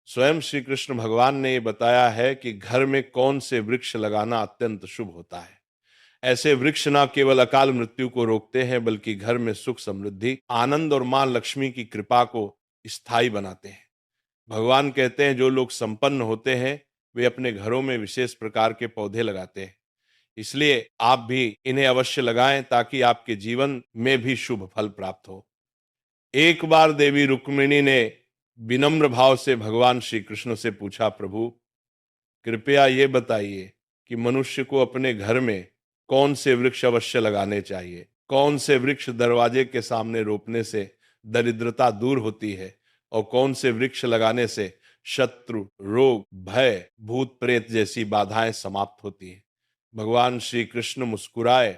स्वयं श्री कृष्ण भगवान ने ये बताया है कि घर में कौन से वृक्ष लगाना अत्यंत शुभ होता है। ऐसे वृक्ष ना केवल अकाल मृत्यु को रोकते हैं, बल्कि घर में सुख समृद्धि, आनंद और मां लक्ष्मी की कृपा को स्थायी बनाते हैं। भगवान कहते हैं जो लोग संपन्न होते हैं वे अपने घरों में विशेष प्रकार के पौधे लगाते हैं। इसलिए आप भी इन्हें अवश्य लगाएं ताकि आपके जीवन में भी शुभ फल प्राप्त हो। एक बार देवी रुक्मिणी ने विनम्र भाव से भगवान श्री कृष्ण से पूछा, प्रभु कृपया ये बताइए कि मनुष्य को अपने घर में कौन से वृक्ष अवश्य लगाने चाहिए, कौन से वृक्ष दरवाजे के सामने रोपने से दरिद्रता दूर होती है और कौन से वृक्ष लगाने से शत्रु, रोग, भय, भूत प्रेत जैसी बाधाएं समाप्त होती हैं। भगवान श्री कृष्ण मुस्कुराए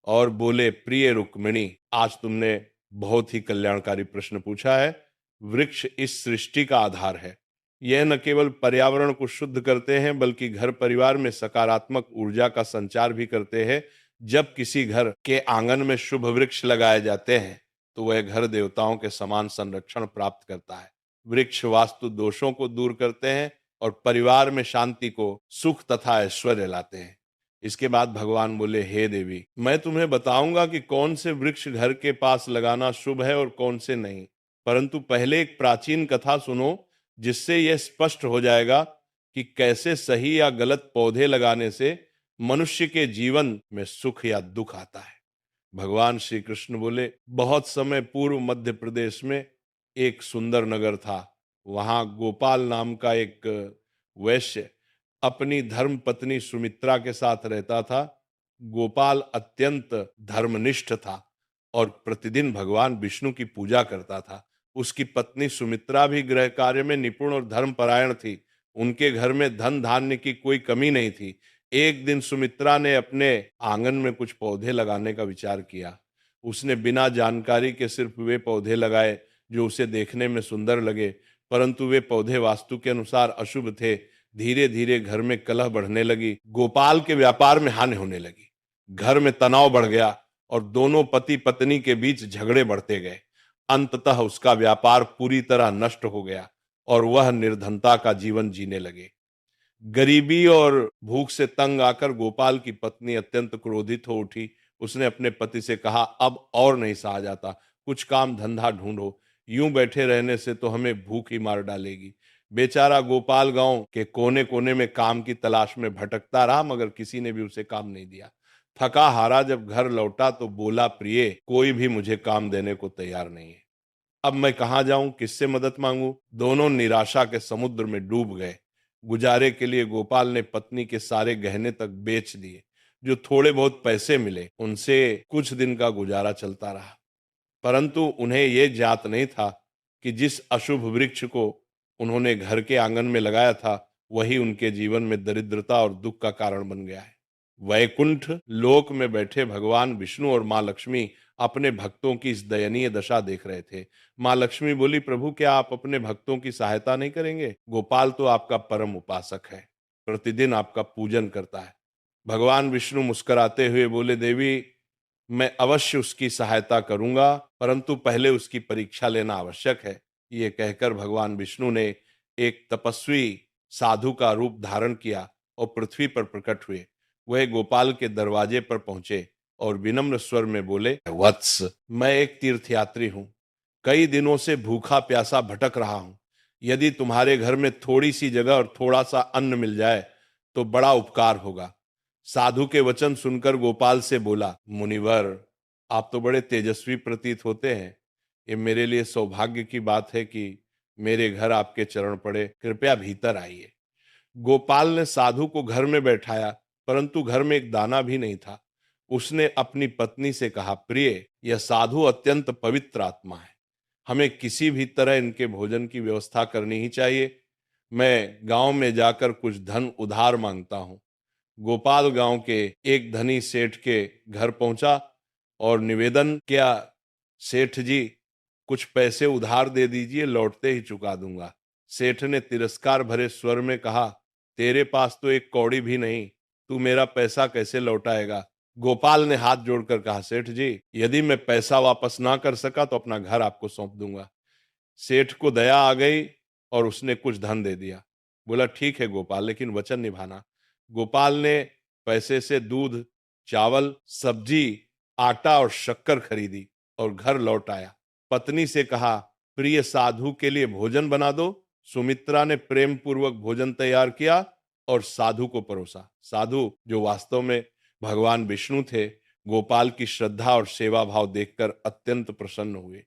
और बोले, प्रिय रुक्मिणी, आज तुमने बहुत ही कल्याणकारी प्रश्न पूछा है। वृक्ष इस सृष्टि का आधार है। यह न केवल पर्यावरण को शुद्ध करते हैं बल्कि घर परिवार में सकारात्मक ऊर्जा का संचार भी करते हैं। जब किसी घर के आंगन में शुभ वृक्ष लगाए जाते हैं तो वह घर देवताओं के समान संरक्षण प्राप्त करता है। वृक्ष वास्तु दोषों को दूर करते हैं और परिवार में शांति को, सुख तथा ऐश्वर्य लाते हैं। इसके बाद भगवान बोले, हे देवी, मैं तुम्हें बताऊंगा कि कौन से वृक्ष घर के पास लगाना शुभ है और कौन से नहीं, परंतु पहले एक प्राचीन कथा सुनो जिससे यह स्पष्ट हो जाएगा कि कैसे सही या गलत पौधे लगाने से मनुष्य के जीवन में सुख या दुख आता है। भगवान श्री कृष्ण बोले, बहुत समय पूर्व मध्य प्रदेश में एक सुंदर नगर था। वहां गोपाल नाम का एक वैश्य अपनी धर्म पत्नी सुमित्रा के साथ रहता था। गोपाल अत्यंत धर्मनिष्ठ था और प्रतिदिन भगवान विष्णु की पूजा करता था। उसकी पत्नी सुमित्रा भी गृह कार्य में निपुण और धर्मपरायण थी। उनके घर में धन धान्य की कोई कमी नहीं थी। एक दिन सुमित्रा ने अपने आंगन में कुछ पौधे लगाने का विचार किया। उसने बिना जानकारी के सिर्फ वे पौधे लगाए जो उसे देखने में सुंदर लगे, परंतु वे पौधे वास्तु के अनुसार अशुभ थे। धीरे धीरे घर में कलह बढ़ने लगी। गोपाल के व्यापार में हानि होने लगी। घर में तनाव बढ़ गया और दोनों पति पत्नी के बीच झगड़े बढ़ते गए। अंततः उसका व्यापार पूरी तरह नष्ट हो गया और वह निर्धनता का जीवन जीने लगे। गरीबी और भूख से तंग आकर गोपाल की पत्नी अत्यंत क्रोधित हो उठी। उसने अपने पति से कहा, अब और नहीं सहा जाता, कुछ काम धंधा ढूंढो। यूं बैठे रहने से तो हमें भूख ही मार डालेगी। बेचारा गोपाल गांव के कोने कोने में काम की तलाश में भटकता रहा, मगर किसी ने भी उसे काम नहीं दिया। थका हारा जब घर लौटा तो बोला, प्रिय, कोई भी मुझे काम देने को तैयार नहीं है। अब मैं कहाँ जाऊं, किससे मदद मांगूं? दोनों निराशा के समुद्र में डूब गए। गुजारे के लिए गोपाल ने पत्नी के सारे गहने तक बेच दिए। जो थोड़े बहुत पैसे मिले उनसे कुछ दिन का गुजारा चलता रहा, परंतु उन्हें यह ज्ञात नहीं था कि जिस अशुभ वृक्ष को उन्होंने घर के आंगन में लगाया था वही उनके जीवन में दरिद्रता और दुख का कारण बन गया है। वैकुंठ लोक में बैठे भगवान विष्णु और मां लक्ष्मी अपने भक्तों की इस दयनीय दशा देख रहे थे। मां लक्ष्मी बोली, प्रभु क्या आप अपने भक्तों की सहायता नहीं करेंगे? गोपाल तो आपका परम उपासक है, प्रतिदिन आपका पूजन करता है। भगवान विष्णु मुस्कुराते हुए बोले, देवी, मैं अवश्य उसकी सहायता करूंगा, परंतु पहले उसकी परीक्षा लेना आवश्यक है। ये कहकर भगवान विष्णु ने एक तपस्वी साधु का रूप धारण किया और पृथ्वी पर प्रकट हुए। वह गोपाल के दरवाजे पर पहुंचे और विनम्र स्वर में बोले, वत्स, मैं एक तीर्थयात्री हूं। कई दिनों से भूखा प्यासा भटक रहा हूं। यदि तुम्हारे घर में थोड़ी सी जगह और थोड़ा सा अन्न मिल जाए तो बड़ा उपकार होगा। साधु के वचन सुनकर गोपाल से बोला, मुनिवर, आप तो बड़े तेजस्वी प्रतीत होते हैं। ये मेरे लिए सौभाग्य की बात है कि मेरे घर आपके चरण पड़े। कृपया भीतर आइए। गोपाल ने साधु को घर में बैठाया, परंतु घर में एक दाना भी नहीं था। उसने अपनी पत्नी से कहा, प्रिय, यह साधु अत्यंत पवित्र आत्मा है। हमें किसी भी तरह इनके भोजन की व्यवस्था करनी ही चाहिए। मैं गांव में जाकर कुछ धन उधार मांगता हूं। गोपाल गांव के एक धनी सेठ के घर पहुंचा और निवेदन किया, सेठ जी, कुछ पैसे उधार दे दीजिए, लौटते ही चुका दूंगा। सेठ ने तिरस्कार भरे स्वर में कहा, तेरे पास तो एक कौड़ी भी नहीं, तू मेरा पैसा कैसे लौटाएगा? गोपाल ने हाथ जोड़कर कहा, सेठ जी, यदि मैं पैसा वापस ना कर सका तो अपना घर आपको सौंप दूंगा। सेठ को दया आ गई और उसने कुछ धन दे दिया। बोला ठीक है गोपाल, लेकिन वचन निभाना। गोपाल ने पैसे से दूध, चावल, सब्जी, आटा और शक्कर खरीदी और घर लौट आया। पत्नी से कहा, प्रिय साधु के लिए भोजन बना दो। सुमित्रा ने प्रेम पूर्वक भोजन तैयार किया और साधु को परोसा। साधु, जो वास्तव में भगवान विष्णु थे, गोपाल की श्रद्धा और सेवा भाव देखकर अत्यंत प्रसन्न हुए।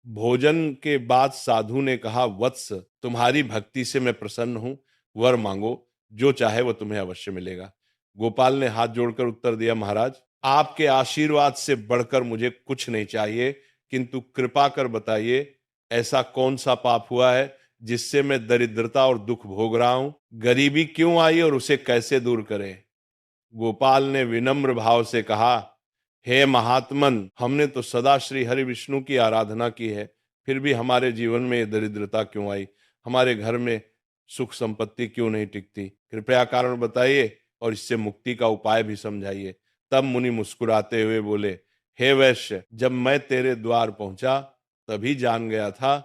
भोजन के बाद साधु ने कहा, वत्स, तुम्हारी भक्ति से मैं प्रसन्न हूं, वर मांगो, जो चाहे वो तुम्हें अवश्य मिलेगा। गोपाल ने हाथ जोड़कर उत्तर दिया, महाराज, आपके आशीर्वाद से बढ़कर मुझे कुछ नहीं चाहिए, किंतु कृपा कर बताइए, ऐसा कौन सा पाप हुआ है जिससे मैं दरिद्रता और दुख भोग रहा हूं? गरीबी क्यों आई और उसे कैसे दूर करें? गोपाल ने विनम्र भाव से कहा, हे महात्मन, हमने तो सदा श्री हरि विष्णु की आराधना की है, फिर भी हमारे जीवन में ये दरिद्रता क्यों आई? हमारे घर में सुख संपत्ति क्यों नहीं टिकती? कृपया कारण बताइए और इससे मुक्ति का उपाय भी समझाइए। तब मुनि मुस्कुराते हुए बोले, हे वैश्य, जब मैं तेरे द्वार पहुंचा तभी जान गया था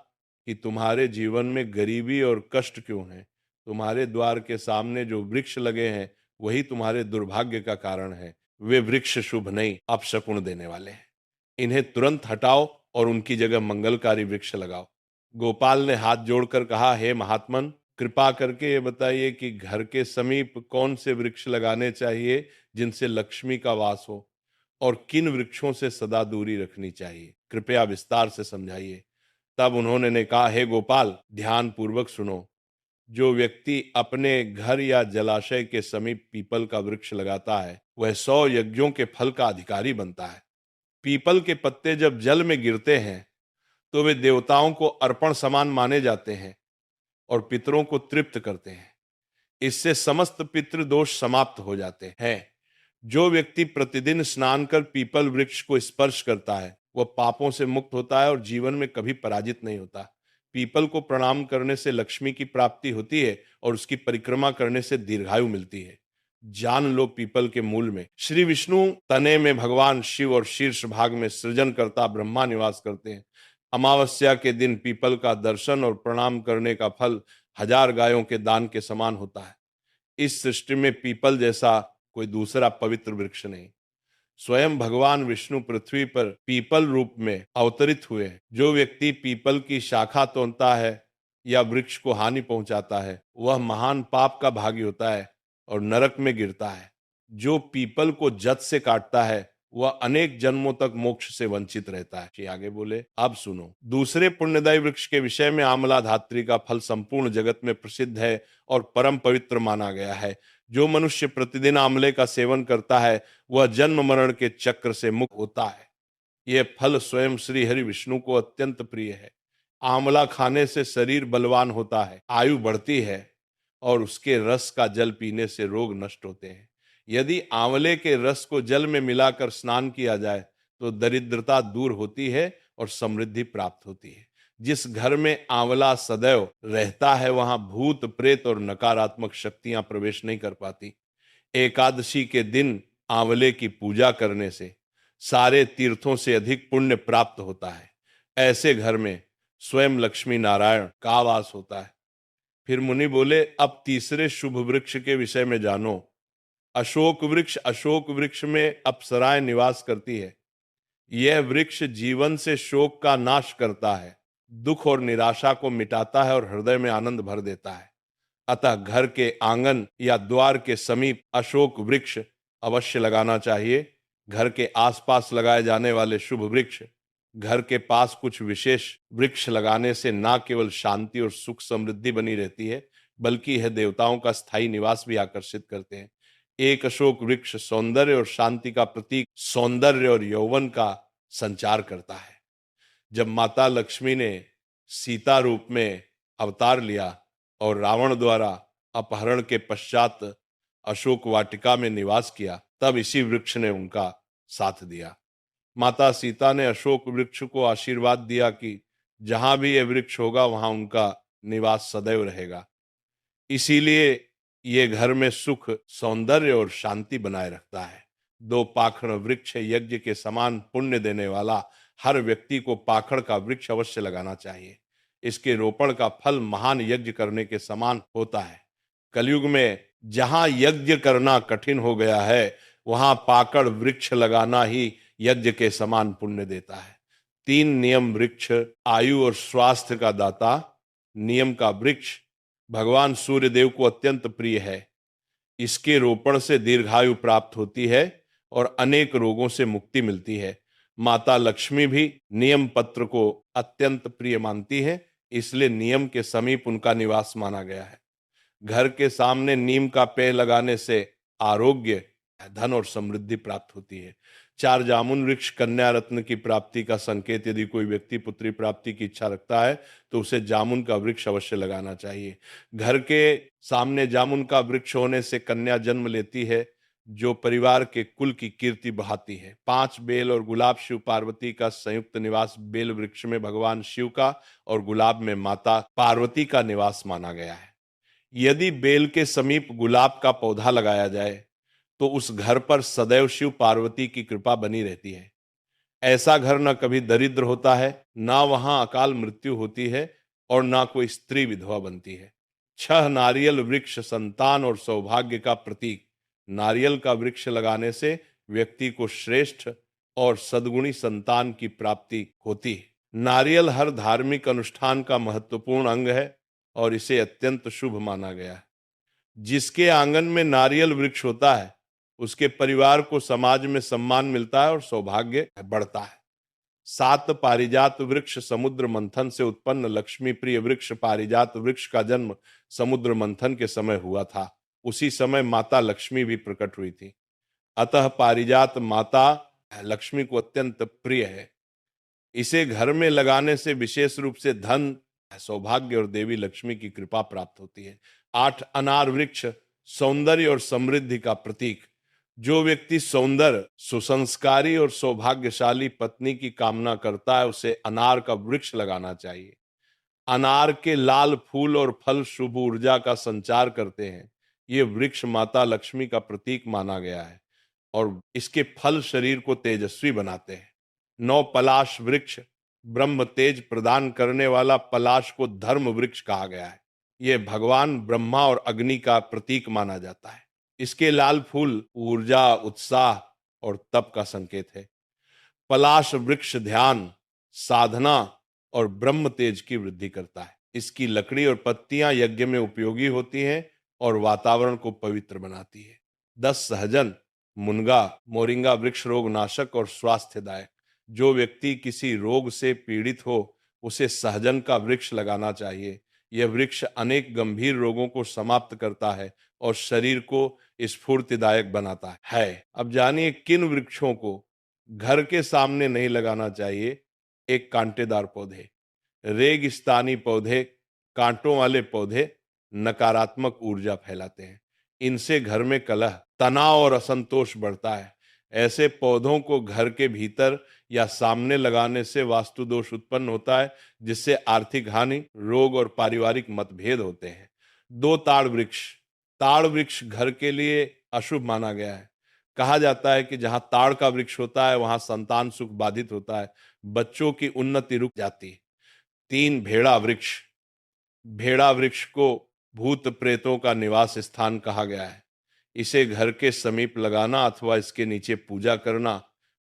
कि तुम्हारे जीवन में गरीबी और कष्ट क्यों है। तुम्हारे द्वार के सामने जो वृक्ष लगे हैं वही तुम्हारे दुर्भाग्य का कारण है। वे वृक्ष शुभ नहीं, अपशकुन देने वाले हैं। इन्हें तुरंत हटाओ और उनकी जगह मंगलकारी वृक्ष लगाओ। गोपाल ने हाथ जोड़कर कहा, हे महात्मन, कृपा करके ये बताइए कि घर के समीप कौन से वृक्ष लगाने चाहिए जिनसे लक्ष्मी का वास हो, और किन वृक्षों से सदा दूरी रखनी चाहिए? कृपया विस्तार से समझाइए। तब उन्होंने कहा, हे गोपाल, ध्यान पूर्वक सुनो। जो व्यक्ति अपने घर या जलाशय के समीप पीपल का वृक्ष लगाता है वह 100 यज्ञों के फल का अधिकारी बनता है। पीपल के पत्ते जब जल में गिरते हैं तो वे देवताओं को अर्पण समान माने जाते हैं और पितरों को तृप्त करते हैं। इससे समस्त पितृ दोष समाप्त हो जाते हैं। जो व्यक्ति प्रतिदिन स्नान कर पीपल वृक्ष को स्पर्श करता है वह पापों से मुक्त होता है और जीवन में कभी पराजित नहीं होता। पीपल को प्रणाम करने से लक्ष्मी की प्राप्ति होती है और उसकी परिक्रमा करने से दीर्घायु मिलती है। जान लो, पीपल के मूल में श्री विष्णु, तने में भगवान शिव और शीर्ष भाग में सृजनकर्ता ब्रह्मा निवास करते हैं। अमावस्या के दिन पीपल का दर्शन और प्रणाम करने का फल 1000 गायों के दान के समान होता है। इस सृष्टि में पीपल जैसा कोई दूसरा पवित्र वृक्ष नहीं। स्वयं भगवान विष्णु पृथ्वी पर पीपल रूप में अवतरित हुए। जो व्यक्ति पीपल की शाखा तोड़ता है या वृक्ष को हानि पहुंचाता है वह महान पाप का भागी होता है और नरक में गिरता है। जो पीपल को जद से काटता है वह अनेक जन्मों तक मोक्ष से वंचित रहता है। आगे बोले, अब सुनो। दूसरे पुण्यदायी वृक्ष के विषय में आमला धात्री का फल संपूर्ण जगत में प्रसिद्ध है और परम पवित्र माना गया है। जो मनुष्य प्रतिदिन आंवले का सेवन करता है वह जन्म मरण के चक्र से मुक्त होता है। यह फल स्वयं श्री हरि विष्णु को अत्यंत प्रिय है। आंवला खाने से शरीर बलवान होता है, आयु बढ़ती है और उसके रस का जल पीने से रोग नष्ट होते हैं। यदि आंवले के रस को जल में मिलाकर स्नान किया जाए तो दरिद्रता दूर होती है और समृद्धि प्राप्त होती है। जिस घर में आंवला सदैव रहता है वहां भूत, प्रेत और नकारात्मक शक्तियां प्रवेश नहीं कर पाती। एकादशी के दिन आंवले की पूजा करने से सारे तीर्थों से अधिक पुण्य प्राप्त होता है। ऐसे घर में स्वयं लक्ष्मी नारायण का वास होता है। फिर मुनि बोले, अब तीसरे शुभ वृक्ष के विषय में जानो। अशोक वृक्ष। अशोक वृक्ष में अप्सराएं निवास करती है। यह वृक्ष जीवन से शोक का नाश करता है, दुख और निराशा को मिटाता है और हृदय में आनंद भर देता है। अतः घर के आंगन या द्वार के समीप अशोक वृक्ष अवश्य लगाना चाहिए। घर के आसपास लगाए जाने वाले शुभ वृक्ष, घर के पास कुछ विशेष वृक्ष लगाने से न केवल शांति और सुख समृद्धि बनी रहती है बल्कि यह देवताओं का स्थायी निवास भी आकर्षित करते हैं। एक अशोक वृक्ष सौंदर्य और शांति का प्रतीक, सौंदर्य और यौवन का संचार करता है। जब माता लक्ष्मी ने सीता रूप में अवतार लिया और रावण द्वारा अपहरण के पश्चात अशोक वाटिका में निवास किया तब इसी वृक्ष ने उनका साथ दिया। माता सीता ने अशोक वृक्ष को आशीर्वाद दिया कि जहां भी यह वृक्ष होगा वहां उनका निवास सदैव रहेगा। इसीलिए ये घर में सुख, सौंदर्य और शांति बनाए रखता है। 2 पाखड़ वृक्ष यज्ञ के समान पुण्य देने वाला। हर व्यक्ति को पाखड़ का वृक्ष अवश्य लगाना चाहिए। इसके रोपण का फल महान यज्ञ करने के समान होता है। कलयुग में जहां यज्ञ करना कठिन हो गया है, वहां पाकड़ वृक्ष लगाना ही यज्ञ के समान पुण्य देता है। 3 नियम वृक्ष, आयु और स्वास्थ्य का दाता। नियम का वृक्ष भगवान सूर्य देव को अत्यंत प्रिय है। इसके रोपण से दीर्घायु प्राप्त होती है और अनेक रोगों से मुक्ति मिलती है। माता लक्ष्मी भी नियम पत्र को अत्यंत प्रिय मानती है, इसलिए नियम के समीप उनका निवास माना गया है। घर के सामने नीम का पेड़ लगाने से आरोग्य, धन और समृद्धि प्राप्त होती है। 4 जामुन वृक्ष कन्या रत्न की प्राप्ति का संकेत। यदि कोई व्यक्ति पुत्री प्राप्ति की इच्छा रखता है तो उसे जामुन का वृक्ष अवश्य लगाना चाहिए। घर के सामने जामुन का वृक्ष होने से कन्या जन्म लेती है, जो परिवार के कुल की कीर्ति बढ़ाती है। 5 बेल और गुलाब शिव पार्वती का संयुक्त निवास। बेल वृक्ष में भगवान शिव का और गुलाब में माता पार्वती का निवास माना गया है। यदि बेल के समीप गुलाब का पौधा लगाया जाए तो उस घर पर सदैव शिव पार्वती की कृपा बनी रहती है। ऐसा घर न कभी दरिद्र होता है, ना वहां अकाल मृत्यु होती है और ना कोई स्त्री विधवा बनती है। 6 नारियल वृक्ष संतान और सौभाग्य का प्रतीक। नारियल का वृक्ष लगाने से व्यक्ति को श्रेष्ठ और सद्गुणी संतान की प्राप्ति होती है। नारियल हर धार्मिक अनुष्ठान का महत्वपूर्ण अंग है और इसे अत्यंत शुभ माना गया है। जिसके आंगन में नारियल वृक्ष होता है, उसके परिवार को समाज में सम्मान मिलता है और सौभाग्य बढ़ता है। 7 पारिजात वृक्ष समुद्र मंथन से उत्पन्न। लक्ष्मी प्रिय वृक्ष पारिजात वृक्ष का जन्म समुद्र मंथन के समय हुआ था। उसी समय माता लक्ष्मी भी प्रकट हुई थी। अतः पारिजात माता लक्ष्मी को अत्यंत प्रिय है। इसे घर में लगाने से विशेष रूप से धन, सौभाग्य और देवी लक्ष्मी की कृपा प्राप्त होती है। 8 अनार वृक्ष सौंदर्य और समृद्धि का प्रतीक। जो व्यक्ति सौंदर्य, सुसंस्कारी और सौभाग्यशाली पत्नी की कामना करता है, उसे अनार का वृक्ष लगाना चाहिए। अनार के लाल फूल और फल शुभ ऊर्जा का संचार करते हैं। ये वृक्ष माता लक्ष्मी का प्रतीक माना गया है और इसके फल शरीर को तेजस्वी बनाते हैं। 9 पलाश वृक्ष ब्रह्म तेज प्रदान करने वाला। पलाश को धर्म वृक्ष कहा गया है। यह भगवान ब्रह्मा और अग्नि का प्रतीक माना जाता है। इसके लाल फूल ऊर्जा, उत्साह और तप का संकेत है। पलाश वृक्ष ध्यान, साधना और ब्रह्म तेज की वृद्धि करता है। इसकी लकड़ी और पत्तियां यज्ञ में उपयोगी होती हैं और वातावरण को पवित्र बनाती है। 10 सहजन, मुनगा, मोरिंगा वृक्ष रोग नाशक और स्वास्थ्यदायक। जो व्यक्ति किसी रोग से पीड़ित हो, उसे सहजन का वृक्ष लगाना चाहिए। यह वृक्ष अनेक गंभीर रोगों को समाप्त करता है और शरीर को स्फूर्तिदायक बनाता है। अब जानिए किन वृक्षों को घर के सामने नहीं लगाना चाहिए। एक कांटेदार पौधे, रेगिस्तानी पौधे, कांटों वाले पौधे नकारात्मक ऊर्जा फैलाते हैं। इनसे घर में कलह, तनाव और असंतोष बढ़ता है। ऐसे पौधों को घर के भीतर या सामने लगाने से वास्तु दोष उत्पन्न होता है, जिससे आर्थिक हानि, रोग और पारिवारिक मतभेद होते हैं। 2 ताड़ वृक्ष। ताड़ वृक्ष घर के लिए अशुभ माना गया है। कहा जाता है कि जहां ताड़ का वृक्ष होता है, वहां संतान सुख बाधित होता है, बच्चों की उन्नति रुक जाती है। 3 भेड़ा वृक्ष। भेड़ा वृक्ष को भूत प्रेतों का निवास स्थान कहा गया है। इसे घर के समीप लगाना अथवा इसके नीचे पूजा करना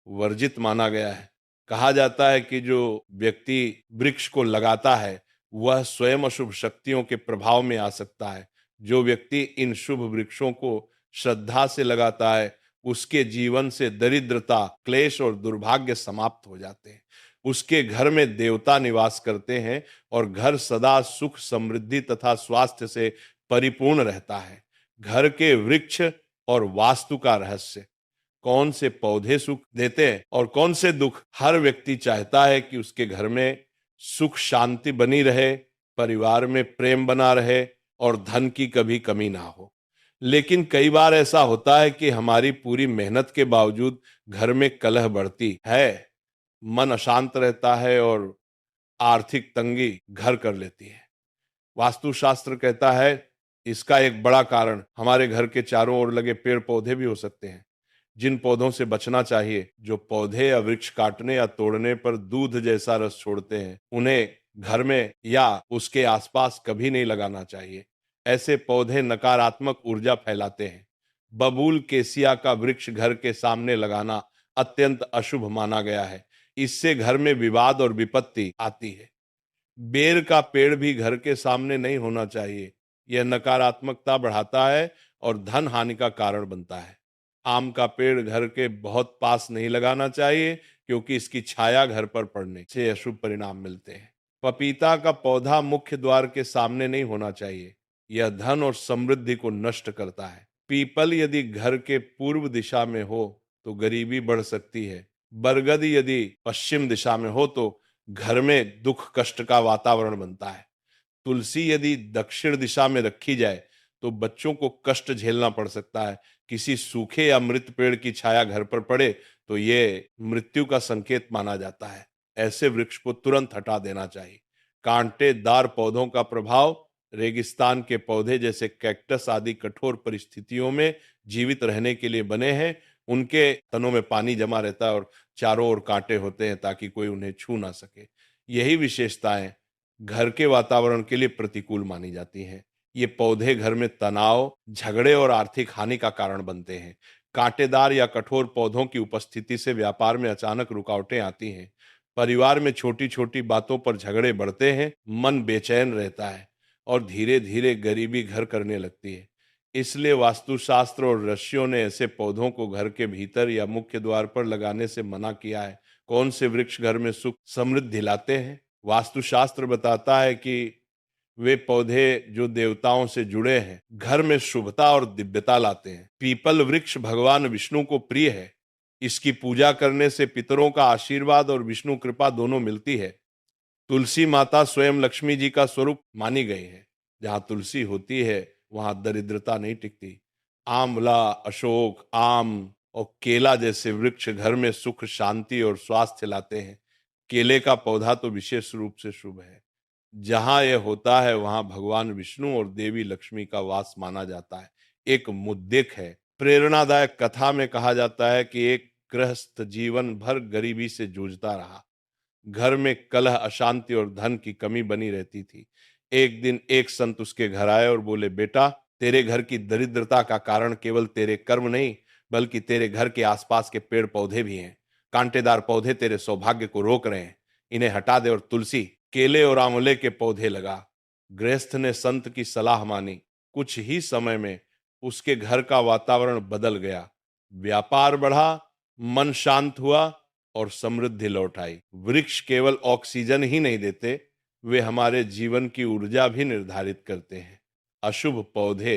वर्जित माना गया है। कहा जाता है कि जो व्यक्ति वृक्ष को लगाता है, वह स्वयं अशुभ शक्तियों के प्रभाव में आ सकता है। जो व्यक्ति इन शुभ वृक्षों को श्रद्धा से लगाता है, उसके जीवन से दरिद्रता, क्लेश और दुर्भाग्य समाप्त हो जाते हैं। उसके घर में देवता निवास करते हैं और घर सदा सुख, समृद्धि तथा स्वास्थ्य से परिपूर्ण रहता है। घर के वृक्ष और वास्तु का रहस्य। कौन से पौधे सुख देते हैं और कौन से दुख। हर व्यक्ति चाहता है कि उसके घर में सुख शांति बनी रहे, परिवार में प्रेम बना रहे और धन की कभी कमी ना हो। लेकिन कई बार ऐसा होता है कि हमारी पूरी मेहनत के बावजूद घर में कलह बढ़ती है, मन अशांत रहता है और आर्थिक तंगी घर कर लेती है। वास्तुशास्त्र कहता है इसका एक बड़ा कारण हमारे घर के चारों ओर लगे पेड़ पौधे भी हो सकते हैं। जिन पौधों से बचना चाहिए, जो पौधे या वृक्ष काटने या तोड़ने पर दूध जैसा रस छोड़ते हैं, उन्हें घर में या उसके आसपास कभी नहीं लगाना चाहिए। ऐसे पौधे नकारात्मक ऊर्जा फैलाते हैं। बबूल केसिया का वृक्ष घर के सामने लगाना अत्यंत अशुभ माना गया है। इससे घर में विवाद और विपत्ति आती है। बेर का पेड़ भी घर के सामने नहीं होना चाहिए। यह नकारात्मकता बढ़ाता है और धन हानि का कारण बनता है। आम का पेड़ घर के बहुत पास नहीं लगाना चाहिए, क्योंकि इसकी छाया घर पर पड़ने से अशुभ परिणाम मिलते हैं। पपीता का पौधा मुख्य द्वार के सामने नहीं होना चाहिए। यह धन और समृद्धि को नष्ट करता है। पीपल यदि घर के पूर्व दिशा में हो तो गरीबी बढ़ सकती है। बरगद यदि पश्चिम दिशा में हो तो घर में दुख कष्ट का वातावरण बनता है। तुलसी यदि दक्षिण दिशा में रखी जाए तो बच्चों को कष्ट झेलना पड़ सकता है। किसी सूखे या मृत पेड़ की छाया घर पर पड़े तो ये मृत्यु का संकेत माना जाता है। ऐसे वृक्ष को तुरंत हटा देना चाहिए। कांटेदार पौधों का प्रभाव, रेगिस्तान के पौधे जैसे कैक्टस आदि कठोर परिस्थितियों में जीवित रहने के लिए बने हैं। उनके तनों में पानी जमा रहता है और चारों ओर कांटे होते हैं ताकि कोई उन्हें छू ना सके। यही विशेषताएं घर के वातावरण के लिए प्रतिकूल मानी जाती हैं। ये पौधे घर में तनाव, झगड़े और आर्थिक हानि का कारण बनते हैं। कांटेदार या कठोर पौधों की उपस्थिति से व्यापार में अचानक रुकावटें आती हैं। परिवार में छोटी छोटी बातों पर झगड़े बढ़ते हैं। मन बेचैन रहता है और धीरे धीरे गरीबी घर करने लगती है। इसलिए वास्तुशास्त्र और ऋषियों ने ऐसे पौधों को घर के भीतर या मुख्य द्वार पर लगाने से मना किया है। कौन से वृक्ष घर में सुख समृद्धि लाते हैं? वास्तुशास्त्र बताता है कि वे पौधे जो देवताओं से जुड़े हैं, घर में शुभता और दिव्यता लाते हैं। पीपल वृक्ष भगवान विष्णु को प्रिय है। इसकी पूजा करने से पितरों का आशीर्वाद और विष्णु कृपा दोनों मिलती है। तुलसी माता स्वयं लक्ष्मी जी का स्वरूप मानी गई है। जहां तुलसी होती है वहां दरिद्रता नहीं टिकती। आंवला, अशोक, आम और केला जैसे वृक्ष घर में सुख, शांति और स्वास्थ्य लाते हैं। केले का पौधा तो विशेष रूप से शुभ है। जहां यह होता है वहां भगवान विष्णु और देवी लक्ष्मी का वास माना जाता है। एक मुद्दिक है। प्रेरणादायक कथा में कहा जाता है कि एक गृहस्थ जीवन भर गरीबी से जूझता रहा। घर में कलह, अशांति और धन की कमी बनी रहती थी। एक दिन एक संत उसके घर आए और बोले, बेटा, तेरे घर की दरिद्रता का कारण केवल तेरे कर्म नहीं, बल्कि तेरे घर के आसपास के पेड़ पौधे भी हैं। कांटेदार पौधे तेरे सौभाग्य को रोक रहे हैं। इन्हें हटा दे और तुलसी, केले और आंवले के पौधे लगा। गृहस्थ ने संत की सलाह मानी। कुछ ही समय में उसके घर का वातावरण बदल गया। व्यापार बढ़ा, मन शांत हुआ और समृद्धि लौट आई। वृक्ष केवल ऑक्सीजन ही नहीं देते, वे हमारे जीवन की ऊर्जा भी निर्धारित करते हैं। अशुभ पौधे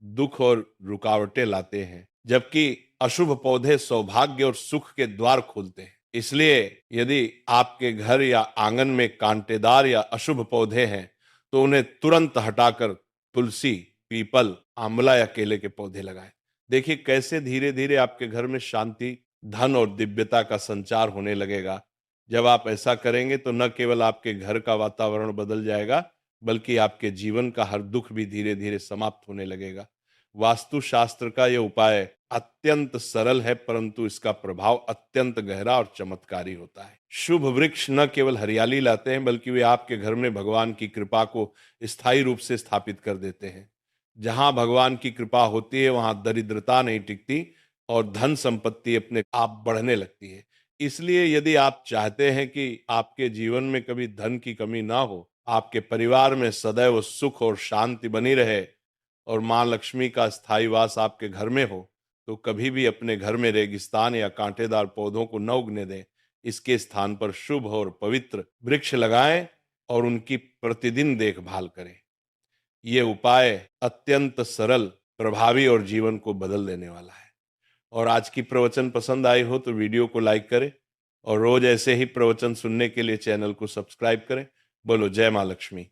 दुख और रुकावटें लाते हैं, जबकि अशुभ पौधे सौभाग्य और सुख के द्वार खोलते हैं। इसलिए यदि आपके घर या आंगन में कांटेदार या अशुभ पौधे हैं तो उन्हें तुरंत हटाकर तुलसी, पीपल, आंवला या केले के पौधे लगाएं। देखिए कैसे धीरे धीरे आपके घर में शांति, धन और दिव्यता का संचार होने लगेगा। जब आप ऐसा करेंगे तो न केवल आपके घर का वातावरण बदल जाएगा, बल्कि आपके जीवन का हर दुख भी धीरे धीरे समाप्त होने लगेगा। वास्तुशास्त्र का यह उपाय अत्यंत सरल है, परंतु इसका प्रभाव अत्यंत गहरा और चमत्कारी होता है। शुभ वृक्ष न केवल हरियाली लाते हैं, बल्कि वे आपके घर में भगवान की कृपा को स्थायी रूप से स्थापित कर देते हैं। जहां भगवान की कृपा होती है वहां दरिद्रता नहीं टिकती और धन संपत्ति अपने आप बढ़ने लगती है। इसलिए यदि आप चाहते हैं कि आपके जीवन में कभी धन की कमी ना हो, आपके परिवार में सदैव सुख और शांति बनी रहे और मां लक्ष्मी का स्थायी वास आपके घर में हो, तो कभी भी अपने घर में रेगिस्तान या कांटेदार पौधों को न उगने दें। इसके स्थान पर शुभ और पवित्र वृक्ष लगाएं और उनकी प्रतिदिन देखभाल करें। ये उपाय अत्यंत सरल, प्रभावी और जीवन को बदल देने वाला है। और आज की प्रवचन पसंद आई हो तो वीडियो को लाइक करें और रोज ऐसे ही प्रवचन सुनने के लिए चैनल को सब्सक्राइब करें। बोलो जय मां लक्ष्मी।